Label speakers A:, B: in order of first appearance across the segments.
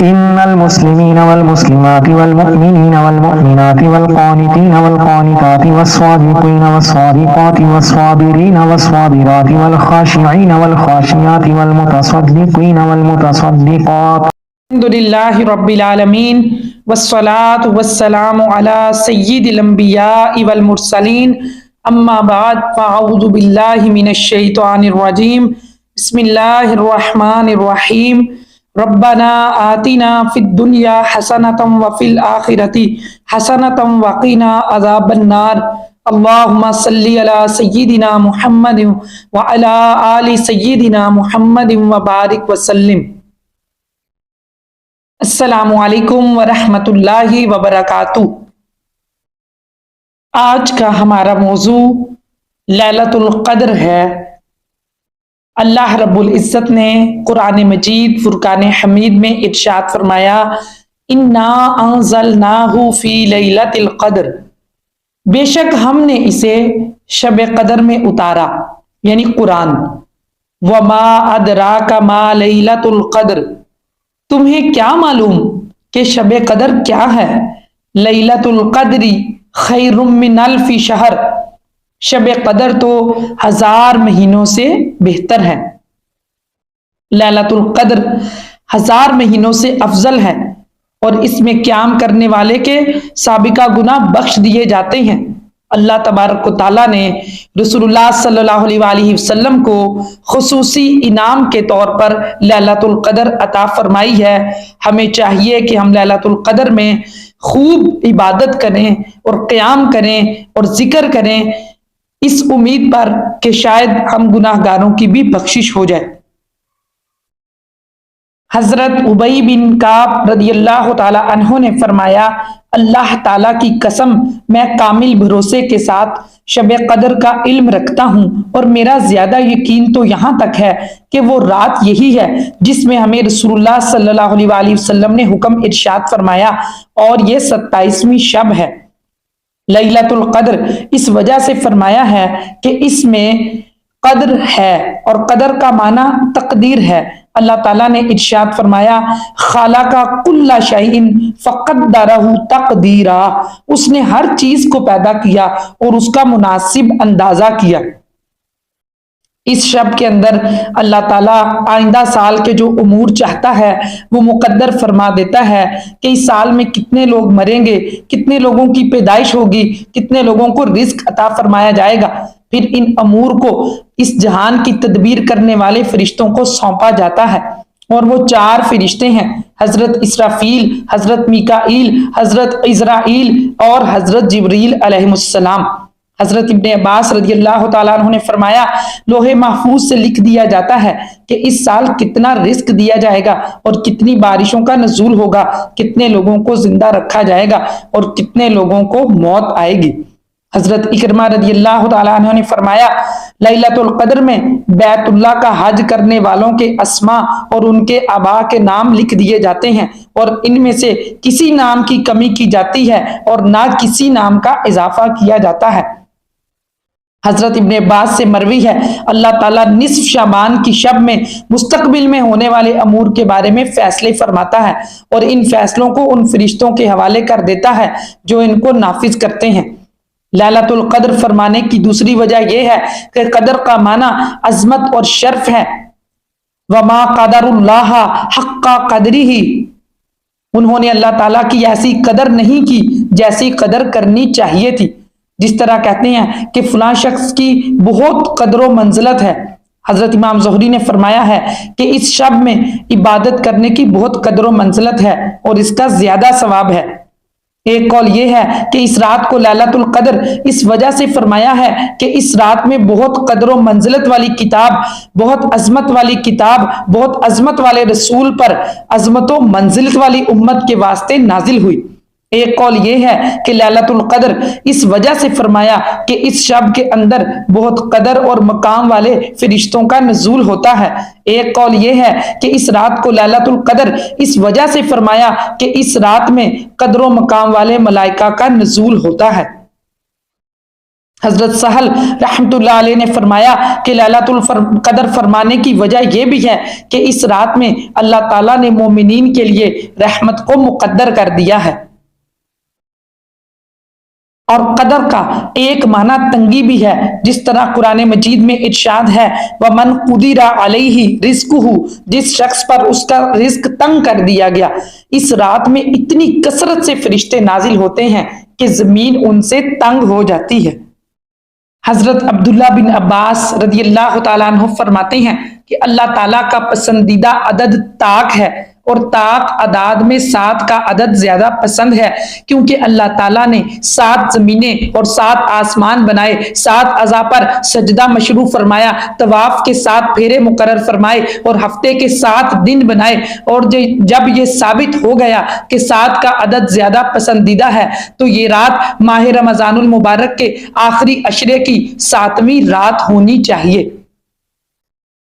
A: إن المسلمين والمسلمات والمؤمنين والمؤمنات والقانتين والقانتات والصادقين والصادقات والصابرين والصابرات والخاشعين والخاشعات والمتصدقين والمتصدقات.
B: الحمد للہ رب العالمین والصلاة والسلام علی سید الانبیاء والمرسلین اما بعد فاعوذ باللہ من الشیطان الرجیم بسم اللہ الرحمن الرحیم ربنا آتنا فی الدنیا حسنۃ وفی الآخرۃ حسنۃ وقنا عذاب النار اللہم صلی علی سیدنا محمد وعلی آل سیدنا محمد وبارک وسلم۔ السلام علیکم ورحمۃ اللہ وبرکاتہ۔ آج کا ہمارا موضوع لیلۃ القدر ہے۔ اللہ رب العزت نے قرآن مجید فرقان حمید میں ارشاد فرمایا انا انزلناہ فی لیلۃ القدر، بے شک ہم نے اسے شب قدر میں اتارا، یعنی قرآن۔ وما ادراک ما لیلۃ القدر، تمہیں کیا معلوم کہ شب قدر کیا ہے؟ لیلۃ القدر خیر من الف شہر، شب قدر تو 1000 مہینوں سے بہتر ہے۔ لیلۃ القدر 1000 مہینوں سے افضل ہے، اور اس میں قیام کرنے والے کے سابقہ گناہ بخش دیے جاتے ہیں۔ اللہ تبارک و تعالیٰ نے رسول اللہ صلی اللہ علیہ وآلہ وسلم کو خصوصی انعام کے طور پر لیلۃ القدر عطا فرمائی ہے۔ ہمیں چاہیے کہ ہم لیلۃ القدر میں خوب عبادت کریں اور قیام کریں اور ذکر کریں، اس امید پر کہ شاید ہم گناہ گاروں کی بھی بخشش ہو جائے۔ حضرت ابی بن کعب رضی اللہ تعالی عنہ نے فرمایا اللہ تعالیٰ کی قسم، میں کامل بھروسے کے ساتھ شب قدر کا علم رکھتا ہوں، اور میرا زیادہ یقین تو یہاں تک ہے کہ وہ رات یہی ہے جس میں ہمیں رسول اللہ صلی اللہ علیہ وآلہ وسلم نے حکم ارشاد فرمایا، اور یہ 27ویں شب ہے۔ لیلۃ القدر اس وجہ سے فرمایا ہے کہ اس میں قدر ہے، اور قدر کا معنی تقدیر ہے۔ اللہ تعالیٰ نے ارشاد فرمایا خالق کل شیء فقدرہ تقدیرا، اس نے ہر چیز کو پیدا کیا اور اس کا مناسب اندازہ کیا۔ اس شب کے اندر اللہ تعالیٰ آئندہ سال کے جو امور چاہتا ہے وہ مقدر فرما دیتا ہے کہ اس سال میں کتنے لوگ مریں گے، کتنے لوگوں کی پیدائش ہوگی، کتنے لوگوں کو رزق عطا فرمایا جائے گا۔ پھر ان امور کو اس جہان کی تدبیر کرنے والے فرشتوں کو سونپا جاتا ہے، اور وہ 4 فرشتے ہیں، حضرت اسرافیل، حضرت میکائیل، حضرت عزرائیل اور حضرت جبریل علیہ السلام۔ حضرت ابن عباس رضی اللہ تعالیٰ عنہ نے فرمایا لوح محفوظ سے لکھ دیا جاتا ہے کہ اس سال کتنا رزق دیا جائے گا، اور کتنی بارشوں کا نزول ہوگا، کتنے لوگوں کو زندہ رکھا جائے گا، اور کتنے لوگوں کو موت آئے گی۔ حضرت اکرمہ رضی اللہ تعالیٰ عنہ نے فرمایا لیلۃ القدر میں بیت اللہ کا حج کرنے والوں کے اسماء اور ان کے آباء کے نام لکھ دیے جاتے ہیں، اور ان میں سے کسی نام کی کمی کی جاتی ہے اور نہ کسی نام کا اضافہ کیا جاتا ہے۔ حضرت ابن عباس سے مروی ہے اللہ تعالیٰ نصف شعبان کی شب میں مستقبل میں ہونے والے امور کے بارے میں فیصلے فرماتا ہے، اور ان فیصلوں کو ان فرشتوں کے حوالے کر دیتا ہے جو ان کو نافذ کرتے ہیں۔ لیلۃ القدر فرمانے کی دوسری وجہ یہ ہے کہ قدر کا معنی عظمت اور شرف ہے۔ وما قدر اللہ حق قدرہ، انہوں نے اللہ تعالیٰ کی ایسی قدر نہیں کی جیسی قدر کرنی چاہیے تھی۔ جس طرح کہتے ہیں کہ فلاں شخص کی بہت قدر و منزلت ہے۔ حضرت امام زہری نے فرمایا ہے کہ اس شب میں عبادت کرنے کی بہت قدر و منزلت ہے، اور اس کا زیادہ ثواب ہے۔ ایک قول یہ ہے کہ اس رات کو لیلۃ القدر اس وجہ سے فرمایا ہے کہ اس رات میں بہت قدر و منزلت والی کتاب، بہت عظمت والی کتاب، بہت عظمت والے رسول پر عظمت و منزلت والی امت کے واسطے نازل ہوئی۔ ایک قول یہ ہے کہ لیلۃ القدر اس وجہ سے فرمایا کہ اس شب کے اندر بہت قدر اور مقام والے فرشتوں کا نزول ہوتا ہے۔ ایک قول یہ ہے کہ اس رات کو لیلۃ القدر اس وجہ سے فرمایا کہ اس رات میں قدر و مقام والے ملائکہ کا نزول ہوتا ہے۔ حضرت سہل رحمۃ اللہ علیہ نے فرمایا کہ لیلۃ القدر فرمانے کی وجہ یہ بھی ہے کہ اس رات میں اللہ تعالیٰ نے مومنین کے لیے رحمت کو مقدر کر دیا ہے۔ اور قدر کا ایک معنی تنگی بھی ہے، جس طرح قرآن مجید میں ارشاد ہے وَمَنْ قُدِرَ عَلَيْهِ رِزْقُهُ، جس شخص پر اس کا رزق تنگ کر دیا گیا۔ اس رات میں اتنی کثرت سے فرشتے نازل ہوتے ہیں کہ زمین ان سے تنگ ہو جاتی ہے۔ حضرت عبداللہ بن عباس رضی اللہ تعالیٰ عنہ فرماتے ہیں کہ اللہ تعالیٰ کا پسندیدہ عدد طاق ہے، اور طاق اعداد میں 7 کا عدد زیادہ پسند ہے، کیونکہ اللہ تعالیٰ نے 7 زمینیں اور 7 آسمان بنائے، 7 اعضاء پر سجدہ مشروع فرمایا، طواف کے 7 پھیرے مقرر فرمائے اور ہفتے کے 7 دن بنائے، اور جب یہ ثابت ہو گیا کہ 7 کا عدد زیادہ پسندیدہ ہے تو یہ رات ماہ رمضان المبارک کے آخری عشرے کی 7ویں رات ہونی چاہیے۔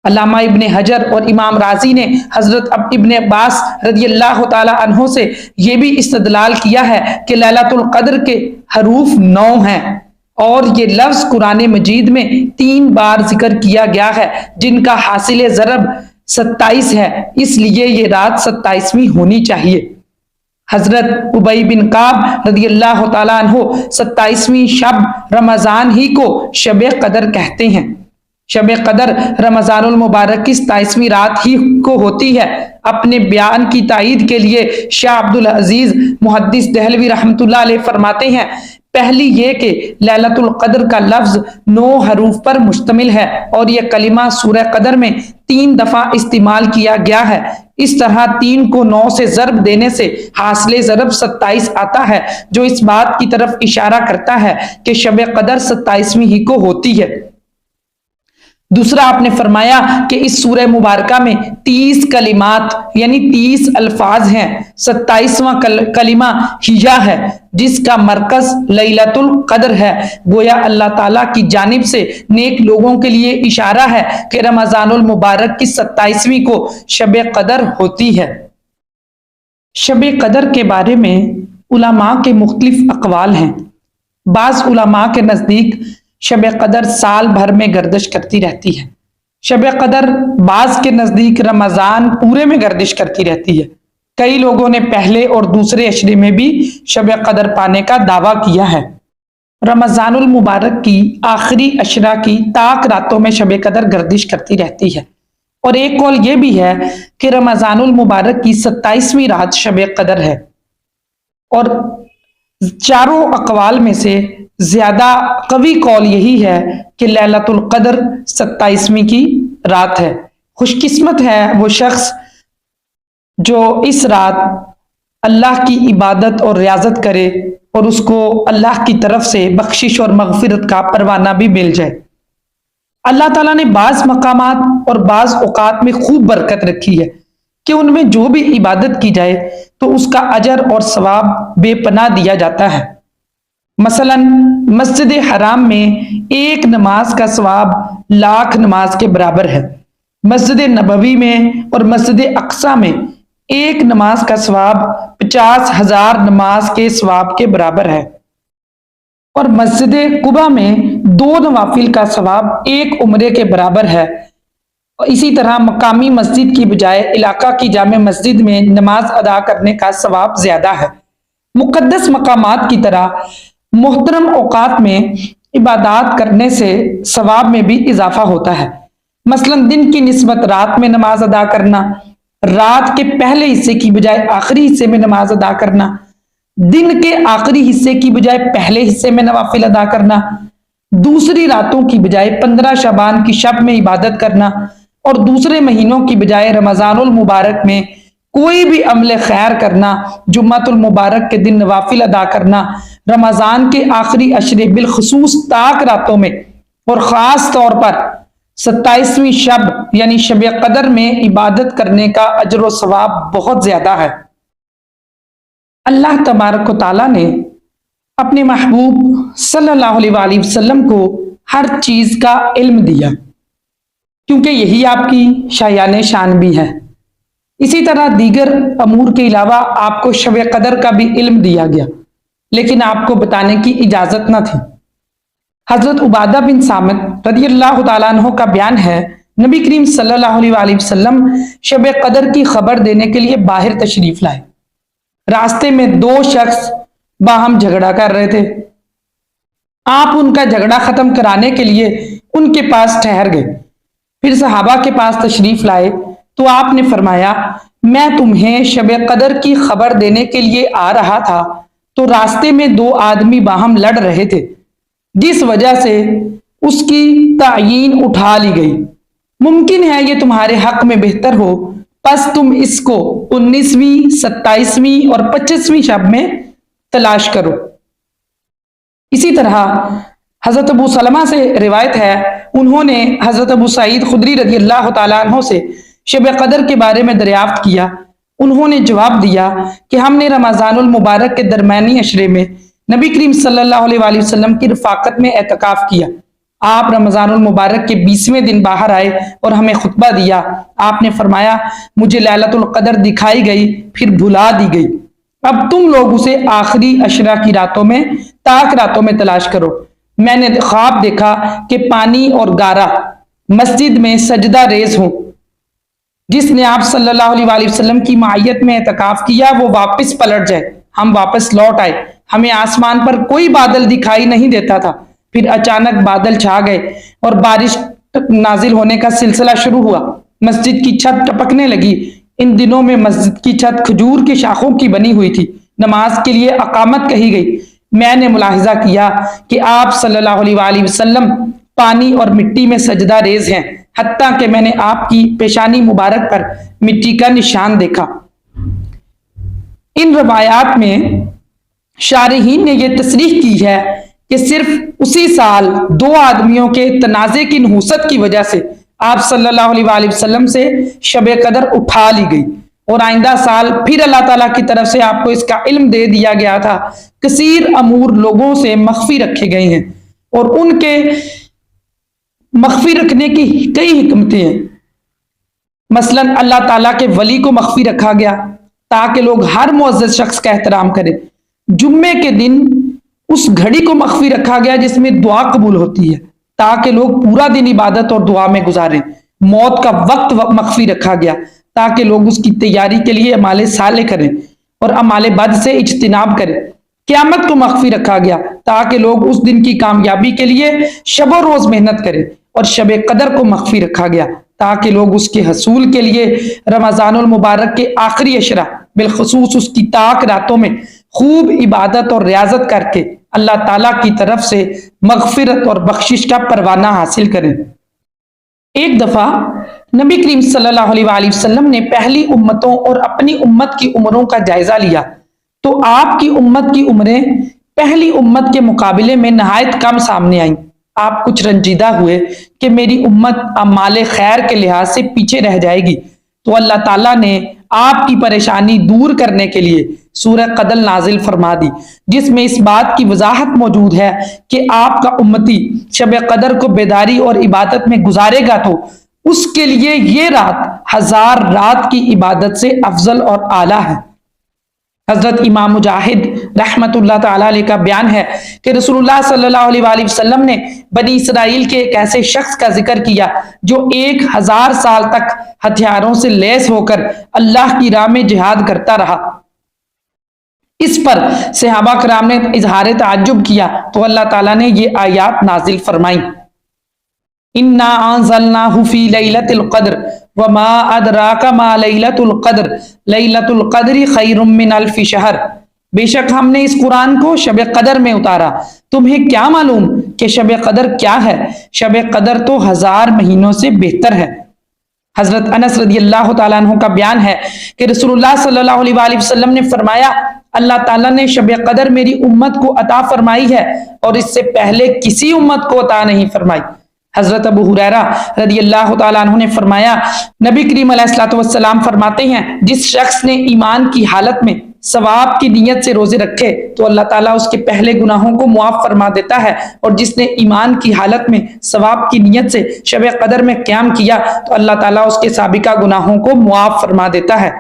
B: علامہ ابن حجر اور امام رازی نے حضرت ابن عباس رضی اللہ تعالی عنہ سے یہ بھی استدلال کیا ہے کہ لیلۃ القدر کے حروف 9 ہیں، اور یہ لفظ قرآن مجید میں 3 بار ذکر کیا گیا ہے، جن کا حاصل ضرب 27 ہے، اس لیے یہ رات 27ویں ہونی چاہیے۔ حضرت ابی بن کعب رضی اللہ تعالیٰ عنہ 27ویں شب رمضان ہی کو شب قدر کہتے ہیں۔ شب قدر رمضان المبارک کی 27ویں رات ہی کو ہوتی ہے۔ اپنے بیان کی تائید کے لیے شاہ عبدالعزیز محدث دہلوی رحمۃ اللہ علیہ فرماتے ہیں، پہلی یہ کہ لیلۃ القدر کا لفظ 9 حروف پر مشتمل ہے، اور یہ کلمہ سورہ قدر میں 3 دفعہ استعمال کیا گیا ہے۔ اس طرح 3 کو 9 سے ضرب دینے سے حاصل ضرب 27 آتا ہے، جو اس بات کی طرف اشارہ کرتا ہے کہ شب قدر 27ویں ہی کو ہوتی ہے۔ دوسرا آپ نے فرمایا کہ اس سورہ مبارکہ میں 30 کلمات یعنی 30 الفاظ ہیں۔ 27واں کلمہ ہجا ہے، جس کا مرکز لیلۃ القدر ہے۔ گویا اللہ تعالیٰ کی جانب سے نیک لوگوں کے لیے اشارہ ہے کہ رمضان المبارک کی 27ویں کو شب قدر ہوتی ہے۔ شب قدر کے بارے میں علماء کے مختلف اقوال ہیں۔ بعض علماء کے نزدیک شب قدر سال بھر میں گردش کرتی رہتی ہے۔ شب قدر بعض کے نزدیک رمضان پورے میں گردش کرتی رہتی ہے۔ کئی لوگوں نے پہلے اور دوسرے عشرے میں بھی شب قدر پانے کا دعویٰ کیا ہے۔ رمضان المبارک کی آخری عشرہ کی طاق راتوں میں شب قدر گردش کرتی رہتی ہے، اور ایک قول یہ بھی ہے کہ رمضان المبارک کی 27ویں رات شب قدر ہے، اور چاروں اقوال میں سے زیادہ قوی قول یہی ہے کہ لیلۃ القدر 27ویں کی رات ہے۔ خوش قسمت ہے وہ شخص جو اس رات اللہ کی عبادت اور ریاضت کرے اور اس کو اللہ کی طرف سے بخشش اور مغفرت کا پروانہ بھی مل جائے۔ اللہ تعالیٰ نے بعض مقامات اور بعض اوقات میں خوب برکت رکھی ہے کہ ان میں جو بھی عبادت کی جائے تو اس کا اجر اور ثواب بے پناہ دیا جاتا ہے۔ مثلا مسجد حرام میں ایک نماز کا ثواب 1,00,000 نماز کے برابر ہے۔ مسجد نبوی میں اور مسجد اقصی میں ایک نماز کا ثواب 50,000 نماز کے ثواب کے برابر ہے، اور مسجد قباء میں 2 نوافل کا ثواب 1 عمرے کے برابر ہے۔ اسی طرح مقامی مسجد کی بجائے علاقہ کی جامع مسجد میں نماز ادا کرنے کا ثواب زیادہ ہے۔ مقدس مقامات کی طرح محترم اوقات میں عبادات کرنے سے ثواب میں بھی اضافہ ہوتا ہے۔ مثلا دن کی نسبت رات میں نماز ادا کرنا، رات کے پہلے حصے کی بجائے آخری حصے میں نماز ادا کرنا، دن کے آخری حصے کی بجائے پہلے حصے میں نوافل ادا کرنا، دوسری راتوں کی بجائے 15 شعبان کی شب میں عبادت کرنا، اور دوسرے مہینوں کی بجائے رمضان المبارک میں کوئی بھی عمل خیر کرنا، جمعۃ المبارک کے دن نوافل ادا کرنا، رمضان کے آخری عشرے بالخصوص طاق راتوں میں اور خاص طور پر 27ویں شب یعنی شب قدر میں عبادت کرنے کا اجر و ثواب بہت زیادہ ہے۔ اللہ تبارک و تعالیٰ نے اپنے محبوب صلی اللہ علیہ وآلہ وسلم کو ہر چیز کا علم دیا، کیونکہ یہی آپ کی شایان شان بھی ہے۔ اسی طرح دیگر امور کے علاوہ آپ کو شب قدر کا بھی علم دیا گیا، لیکن آپ کو بتانے کی اجازت نہ تھی۔ حضرت عبادہ بن سامت رضی اللہ تعالیٰ عنہ کا بیان ہے، نبی کریم صلی اللہ علیہ وسلم شب قدر کی خبر دینے کے لیے باہر تشریف لائے۔ راستے میں دو شخص باہم جھگڑا کر رہے تھے۔ آپ ان کا جھگڑا ختم کرانے کے لیے ان کے پاس ٹھہر گئے۔ پھر صحابہ کے پاس تشریف لائے تو آپ نے فرمایا، میں تمہیں شب قدر کی خبر دینے کے لیے آ رہا تھا تو راستے میں دو آدمی باہم لڑ رہے تھے، جس وجہ سے اس کی تعیین اٹھا لی گئی۔ ممکن ہے یہ تمہارے حق میں بہتر ہو، پس تم اس کو 19ویں، 27ویں اور 25ویں شب میں تلاش کرو۔ اسی طرح حضرت ابو سلمہ سے روایت ہے، انہوں نے حضرت ابو سعید خدری رضی اللہ تعالیٰ عنہ سے شب قدر کے بارے میں دریافت کیا۔ انہوں نے جواب دیا کہ ہم نے رمضان المبارک کے درمیانی عشرے میں نبی کریم صلی اللہ علیہ وسلم کی رفاقت میں اعتکاف کیا۔ آپ رمضان المبارک کے 20ویں دن باہر آئے اور ہمیں خطبہ دیا۔ آپ نے فرمایا، مجھے لیلۃ القدر دکھائی گئی، پھر بھلا دی گئی۔ اب تم لوگ اسے آخری عشرہ کی راتوں میں، تاک راتوں میں تلاش کرو۔ میں نے خواب دیکھا کہ پانی اور گارا مسجد میں سجدہ ریز ہوں۔ جس نے آپ صلی اللہ علیہ وسلم کی معیت میں اعتکاف کیا وہ واپس پلٹ جائے۔ ہم واپس لوٹ آئے، ہمیں آسمان پر کوئی بادل دکھائی نہیں دیتا تھا۔ پھر اچانک بادل چھا گئے اور بارش نازل ہونے کا سلسلہ شروع ہوا۔ مسجد کی چھت ٹپکنے لگی۔ ان دنوں میں مسجد کی چھت کھجور کے شاخوں کی بنی ہوئی تھی۔ نماز کے لیے اقامت کہی گئی۔ میں نے ملاحظہ کیا کہ آپ صلی اللہ علیہ وسلم پانی اور مٹی میں سجدہ ریز ہیں، حتیٰ کہ میں نے آپ کی پیشانی مبارک پر مٹی کا نشان دیکھا۔ ان روایات میں شارحین نے یہ تصریح کی ہے کہ صرف اسی سال دو آدمیوں کے تنازع کی نحوست کی وجہ سے آپ صلی اللہ علیہ وسلم سے شب قدر اٹھا لی گئی، اور آئندہ سال پھر اللہ تعالیٰ کی طرف سے آپ کو اس کا علم دے دیا گیا تھا۔ کثیر امور لوگوں سے مخفی رکھے گئے ہیں اور ان کے مخفی رکھنے کی کئی حکمتیں ہیں۔ مثلا اللہ تعالیٰ کے ولی کو مخفی رکھا گیا تاکہ لوگ ہر معزز شخص کا احترام کریں۔ جمعے کے دن اس گھڑی کو مخفی رکھا گیا جس میں دعا قبول ہوتی ہے تاکہ لوگ پورا دن عبادت اور دعا میں گزاریں۔ موت کا وقت مخفی رکھا گیا تاکہ لوگ اس کی تیاری کے لیے اعمال صالح کریں اور اعمال بد سے اجتناب کریں۔ قیامت کو مخفی رکھا گیا تاکہ لوگ اس دن کی کامیابی کے لیے شب و روز محنت کریں، اور شب قدر کو مخفی رکھا گیا تاکہ لوگ اس کے حصول کے لیے رمضان المبارک کے آخری عشرہ، بالخصوص اس کی تاک راتوں میں خوب عبادت اور ریاضت کر کے اللہ تعالیٰ کی طرف سے مغفرت اور بخشش کا پروانہ حاصل کریں۔ ایک دفعہ نبی کریم صلی اللہ علیہ وسلم نے پہلی امتوں اور اپنی امت کی عمروں کا جائزہ لیا تو آپ کی امت کی عمریں پہلی امت کے مقابلے میں نہایت کم سامنے آئیں۔ آپ کچھ رنجیدہ ہوئے کہ میری امت اعمال خیر کے لحاظ سے پیچھے رہ جائے گی، تو اللہ تعالیٰ نے آپ کی پریشانی دور کرنے کے لیے سورہ قدر نازل فرما دی، جس میں اس بات کی وضاحت موجود ہے کہ آپ کا امتی شب قدر کو بیداری اور عبادت میں گزارے گا تو اس کے لیے یہ رات 1000 رات کی عبادت سے افضل اور اعلیٰ ہے۔ حضرت امام مجاہد رحمت اللہ تعالیٰ علیہ کا بیان ہے کہ رسول اللہ صلی اللہ علیہ وسلم نے بنی اسرائیل کے ایک ایسے شخص کا ذکر کیا جو 1000 سال تک ہتھیاروں سے لیس ہو کر اللہ کی راہ میں جہاد کرتا رہا۔ اس پر صحابہ کرام نے اظہار تعجب کیا تو اللہ تعالیٰ نے یہ آیات نازل فرمائیں، اِنَّا أَنزَلْنَاهُ فِي لَيْلَةِ الْقَدْرِ وَمَا أَدْرَاكَ مَا لَيْلَةُ الْقَدْرِ لَيْلَةُ الْقَدْرِ خَيْرٌ مِّنْ أَلْفِ شَهْرٍ۔ بے شک ہم نے اس قرآن کو شب قدر میں اتارا، تمہیں کیا معلوم کہ شب قدر کیا ہے؟ شب قدر تو 1000 مہینوں سے بہتر ہے۔ حضرت انس رضی اللہ تعالیٰ عنہ کا بیان ہے کہ رسول اللہ صلی اللہ علیہ وسلم نے فرمایا، اللہ تعالیٰ نے شب قدر میری امت کو عطا فرمائی ہے اور اس سے پہلے کسی امت کو عطا نہیں فرمائی۔ حضرت ابو ہریرہ رضی اللہ تعالیٰ عنہ نے فرمایا، نبی کریم علیہ الصلوۃ والسلام فرماتے ہیں، جس شخص نے ایمان کی حالت میں ثواب کی نیت سے روزے رکھے تو اللہ تعالیٰ اس کے پہلے گناہوں کو معاف فرما دیتا ہے، اور جس نے ایمان کی حالت میں ثواب کی نیت سے شب قدر میں قیام کیا تو اللہ تعالیٰ اس کے سابقہ گناہوں کو معاف فرما دیتا ہے۔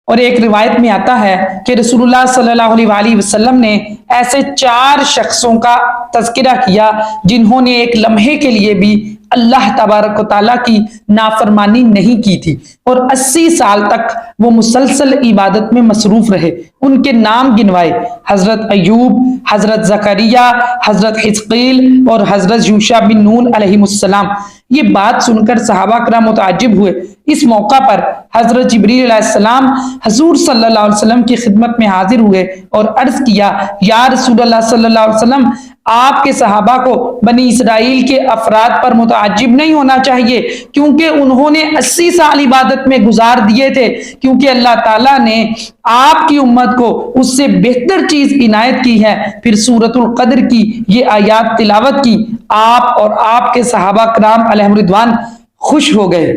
B: اور ایک روایت میں آتا ہے کہ رسول اللہ صلی اللہ علیہ وسلم نے ایسے 4 شخصوں کا تذکرہ کیا جنہوں نے ایک لمحے کے لیے بھی اللہ تبارک و تعالیٰ کی نافرمانی نہیں کی تھی اور 80 سال تک وہ مسلسل عبادت میں مصروف رہے. ان کے نام گنوائے: حضرت ایوب، حضرت زکریا، حضرت حزقیل اور حضرت یوشع بن نون علیہ السلام. یہ بات سن کر صحابہ کرام متعجب ہوئے. اس موقع پر حضرت جبریل علیہ السلام حضور صلی اللہ علیہ وسلم کی خدمت میں حاضر ہوئے اور عرض کیا: یا رسول اللہ صلی اللہ علیہ وسلم، آپ کے صحابہ کو بنی اسرائیل کے افراد پر متعجب نہیں ہونا چاہیے، کیونکہ انہوں نے 80 سال عبادت میں گزار دیے تھے، کیونکہ اللہ تعالیٰ نے آپ کی امت کو اس سے بہتر چیز عنایت کی ہے. پھر سورۃ القدر کی یہ آیات تلاوت کی. آپ اور آپ کے صحابہ کرام علیہم رضوان خوش ہو گئے.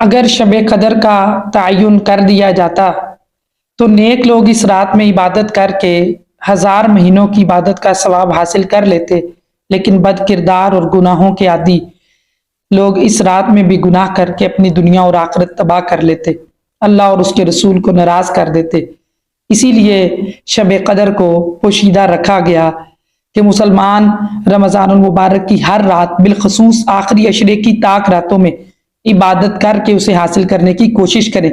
B: اگر شب قدر کا تعین کر دیا جاتا تو نیک لوگ اس رات میں عبادت کر کے 1000 مہینوں کی عبادت کا ثواب حاصل کر لیتے، لیکن بد کردار اور گناہوں کے عادی لوگ اس رات میں بھی گناہ کر کے اپنی دنیا اور آخرت تباہ کر لیتے، اللہ اور اس کے رسول کو ناراض کر دیتے. اسی لیے شب قدر کو پوشیدہ رکھا گیا کہ مسلمان رمضان المبارک کی ہر رات، بالخصوص آخری عشرے کی طاق راتوں میں عبادت کر کے اسے حاصل کرنے کی کوشش کریں.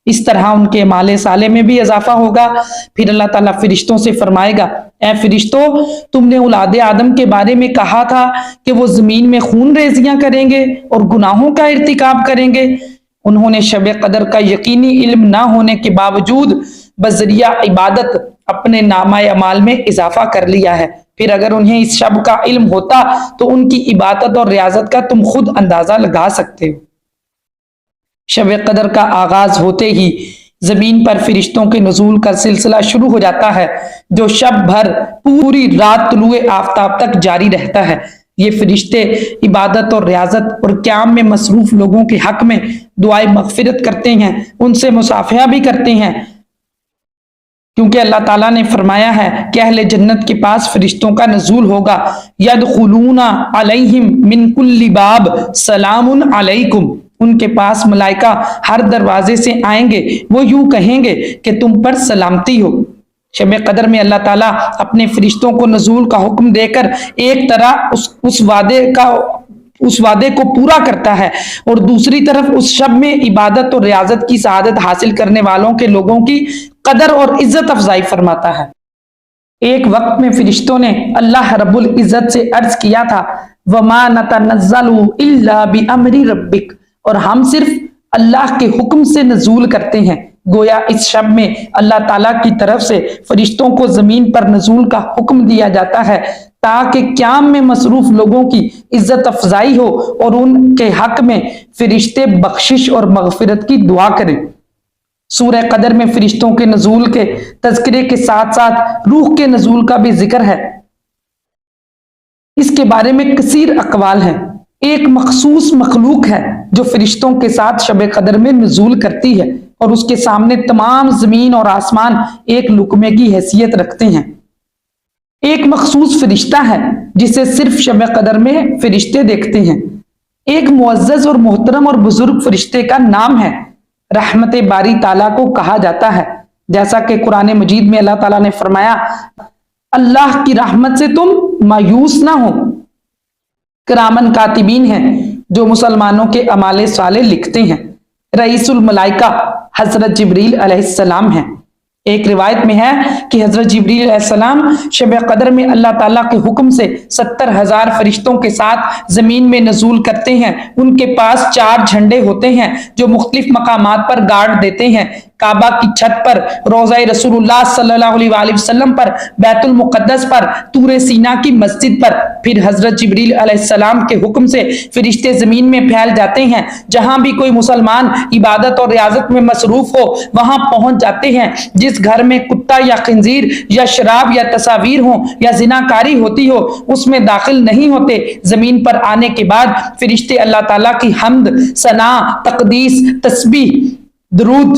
B: اس طرح ان کے اعمال صالح میں بھی اضافہ ہوگا. پھر اللہ تعالیٰ فرشتوں سے فرمائے گا: اے فرشتوں، تم نے اولاد آدم کے بارے میں کہا تھا کہ وہ زمین میں خون ریزیاں کریں گے اور گناہوں کا ارتکاب کریں گے. انہوں نے شب قدر کا یقینی علم نہ ہونے کے باوجود بذریعہ عبادت اپنے نامہ اعمال میں اضافہ کر لیا ہے. پھر اگر انہیں اس شب کا علم ہوتا تو ان کی عبادت اور ریاضت کا تم خود اندازہ لگا سکتے ہو. شب قدر کا آغاز ہوتے ہی زمین پر فرشتوں کے نزول کا سلسلہ شروع ہو جاتا ہے، جو شب بھر پوری رات طلوع آفتاب تک جاری رہتا ہے. یہ فرشتے عبادت اور ریاضت اور قیام میں مصروف لوگوں کے حق میں دعائے مغفرت کرتے ہیں، ان سے مصافحہ بھی کرتے ہیں، کیونکہ اللہ تعالیٰ نے فرمایا ہے کہ اہل جنت کے پاس فرشتوں کا نزول ہوگا: یدخلون علیہم من کل باب سلام علیکم. ان کے پاس ملائکہ ہر دروازے سے آئیں گے، وہ یوں کہیں گے کہ تم پر سلامتی ہو. شب قدر میں اللہ تعالیٰ اپنے فرشتوں کو نزول کا حکم دے کر ایک طرح اس وعدے کو پورا کرتا ہے اور دوسری طرف اس شب میں عبادت اور ریاضت کی سعادت حاصل کرنے والوں کے لوگوں کی قدر اور عزت افزائی فرماتا ہے. ایک وقت میں فرشتوں نے اللہ رب العزت سے عرض کیا تھا: وَمَا نَتَنَزَّلُ إِلَّا بِأَمْرِ رَبِّكَ، اور ہم صرف اللہ کے حکم سے نزول کرتے ہیں. گویا اس شب میں اللہ تعالیٰ کی طرف سے فرشتوں کو زمین پر نزول کا حکم دیا جاتا ہے تاکہ قیام میں مصروف لوگوں کی عزت افزائی ہو اور ان کے حق میں فرشتے بخشش اور مغفرت کی دعا کریں. سورہ قدر میں فرشتوں کے نزول کے تذکرے کے ساتھ ساتھ روح کے نزول کا بھی ذکر ہے. اس کے بارے میں کثیر اقوال ہیں. ایک مخصوص مخلوق ہے جو فرشتوں کے ساتھ شب قدر میں نزول کرتی ہے اور اس کے سامنے تمام زمین اور آسمان ایک لقمے کی حیثیت رکھتے ہیں. ایک مخصوص فرشتہ ہے جسے صرف شب قدر میں فرشتے دیکھتے ہیں. ایک معزز اور محترم اور بزرگ فرشتے کا نام ہے رحمت باری تعالیٰ کو کہا جاتا ہے، جیسا کہ قرآن مجید میں اللہ تعالیٰ نے فرمایا: اللہ کی رحمت سے تم مایوس نہ ہو. کرامن کاتبین ہیں جو مسلمانوں کے اعمال صالح لکھتے ہیں. رئیس الملائکہ حضرت جبریل علیہ السلام ہیں. ایک روایت میں ہے کہ حضرت جبریل علیہ السلام شب قدر میں اللہ تعالیٰ کے حکم سے 70,000 فرشتوں کے ساتھ زمین میں نزول کرتے ہیں. ان کے پاس 4 جھنڈے ہوتے ہیں جو مختلف مقامات پر گارڈ دیتے ہیں: کعبہ کی چھت پر، روضہ رسول اللہ صلی اللہ علیہ وآلہ وسلم پر، بیت المقدس پر، طور سینا کی مسجد پر. پھر حضرت جبریل علیہ السلام کے حکم سے فرشتے زمین میں پھیل جاتے ہیں. جہاں بھی کوئی مسلمان عبادت اور ریاضت میں مصروف ہو وہاں پہنچ جاتے ہیں. جس گھر میں کتا یا خنزیر یا شراب یا تصاویر ہوں یا زناکاری ہوتی ہو اس میں داخل نہیں ہوتے. زمین پر آنے کے بعد فرشتے اللہ تعالیٰ کی حمد، ثنا، تقدیس، تسبیح، درود،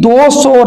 B: 200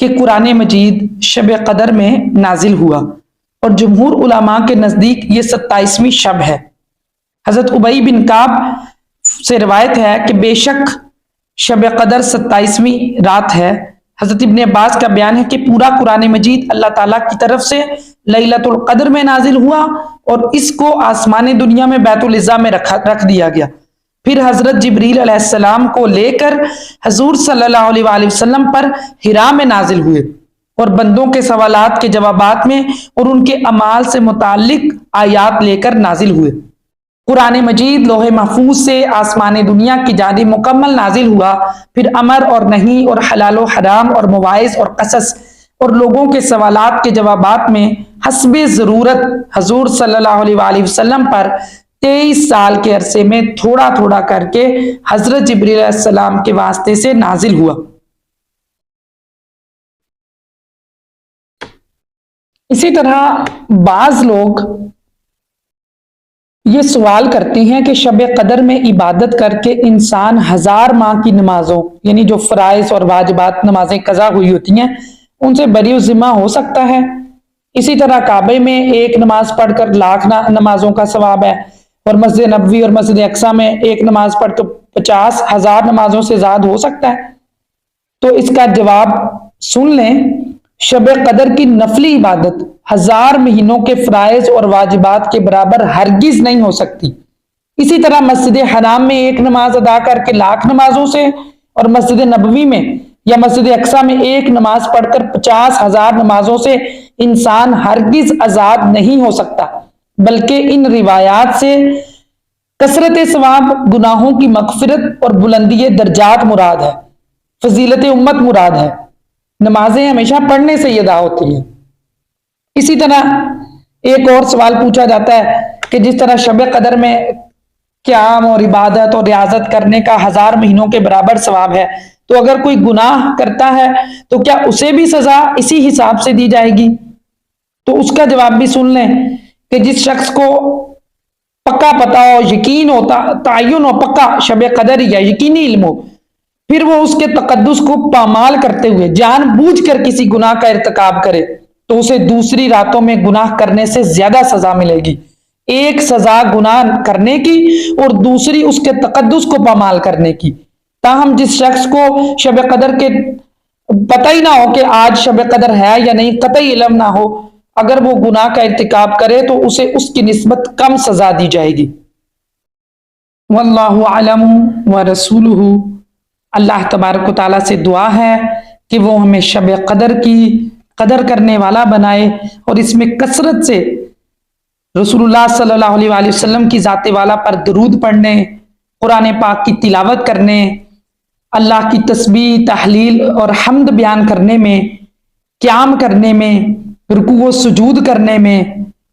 B: کہ قرآن مجید شب قدر میں نازل ہوا اور جمہور علماء کے نزدیک یہ 27ویں شب ہے۔ حضرت ابی بن کعب سے روایت ہے کہ بے شک شب قدر 27ویں رات ہے۔ حضرت ابن عباس کا بیان ہے کہ پورا قرآن مجید اللہ تعالیٰ کی طرف سے لیلۃ القدر میں نازل ہوا اور اس کو آسمان دنیا میں بیت العزا میں رکھ دیا گیا۔ پھر حضرت جبریل علیہ السلام کو لے کر حضور صلی اللہ علیہ وآلہ وسلم پر حرا میں نازل ہوئے اور بندوں کے سوالات کے جوابات میں اور ان کے اعمال سے متعلق آیات لے کر نازل ہوئے۔ قرآن مجید لوح محفوظ سے آسمان دنیا کی جانب مکمل نازل ہوا، پھر امر اور نہیں اور حلال و حرام اور مواعظ اور قصص اور لوگوں کے سوالات کے جوابات میں حسب ضرورت حضور صلی اللہ علیہ وآلہ وسلم پر 23 سال کے عرصے میں تھوڑا تھوڑا کر کے حضرت جبریل علیہ السلام کے واسطے سے نازل ہوا۔ اسی طرح بعض لوگ یہ سوال کرتے ہیں کہ شب قدر میں عبادت کر کے انسان 1000 ماہ کی نمازوں یعنی جو فرائض اور واجبات نمازیں قضا ہوئی ہوتی ہیں ان سے بری ذمہ ہو سکتا ہے۔ اسی طرح کعبے میں ایک نماز پڑھ کر 1,00,000 نمازوں کا ثواب ہے اور مسجد نبوی اور مسجد اقصیٰ میں ایک نماز پڑھ کر 50,000 نمازوں سے زیادہ ہو سکتا ہے۔ تو اس کا جواب سن لیں، شب قدر کی نفلی عبادت 1000 مہینوں کے فرائض اور واجبات کے برابر ہرگز نہیں ہو سکتی۔ اسی طرح مسجد حرام میں ایک نماز ادا کر کے 1,00,000 نمازوں سے اور مسجد نبوی میں یا مسجد اقصیٰ میں ایک نماز پڑھ کر 50,000 نمازوں سے انسان ہرگز آزاد نہیں ہو سکتا، بلکہ ان روایات سے کثرت ثواب، گناہوں کی مغفرت اور بلندی درجات مراد ہے، فضیلت امت مراد ہے۔ نمازیں ہمیشہ پڑھنے سے یہ ادا ہوتی ہیں۔ اسی طرح ایک اور سوال پوچھا جاتا ہے کہ جس طرح شب قدر میں قیام اور عبادت اور ریاضت کرنے کا 1000 مہینوں کے برابر ثواب ہے، تو اگر کوئی گناہ کرتا ہے تو کیا اسے بھی سزا اسی حساب سے دی جائے گی؟ تو اس کا جواب بھی سن لیں کہ جس شخص کو پکا پتا ہو، یقین ہوتا، تعین ہو، پکا شب قدر یا یقینی علم ہو، پھر وہ اس کے تقدس کو پامال کرتے ہوئے جان بوجھ کر کسی گناہ کا ارتکاب کرے تو اسے دوسری راتوں میں گناہ کرنے سے زیادہ سزا ملے گی۔ ایک سزا گناہ کرنے کی اور دوسری اس کے تقدس کو پامال کرنے کی۔ تاہم جس شخص کو شب قدر کے پتہ ہی نہ ہو کہ آج شب قدر ہے یا نہیں، قطعی علم نہ ہو، اگر وہ گناہ کا ارتکاب کرے تو اسے اس کی نسبت کم سزا دی جائے گی۔ واللہ اعلم ورسولہ، اللہ تبارک و تعالیٰ سے دعا ہے کہ وہ ہمیں شب قدر کی قدر کرنے والا بنائے اور اس میں کثرت سے رسول اللہ صلی اللہ علیہ وآلہ وسلم کی ذات والا پر درود پڑھنے، قرآن پاک کی تلاوت کرنے، اللہ کی تسبیح، تحلیل اور حمد بیان کرنے میں، قیام کرنے میں، رکوع و سجود کرنے میں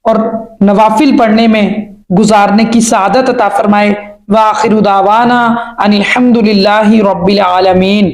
B: اور نوافل پڑھنے میں گزارنے کی سعادت عطا فرمائے۔ وآخر دعوانا ان الحمد للہ رب العالمین۔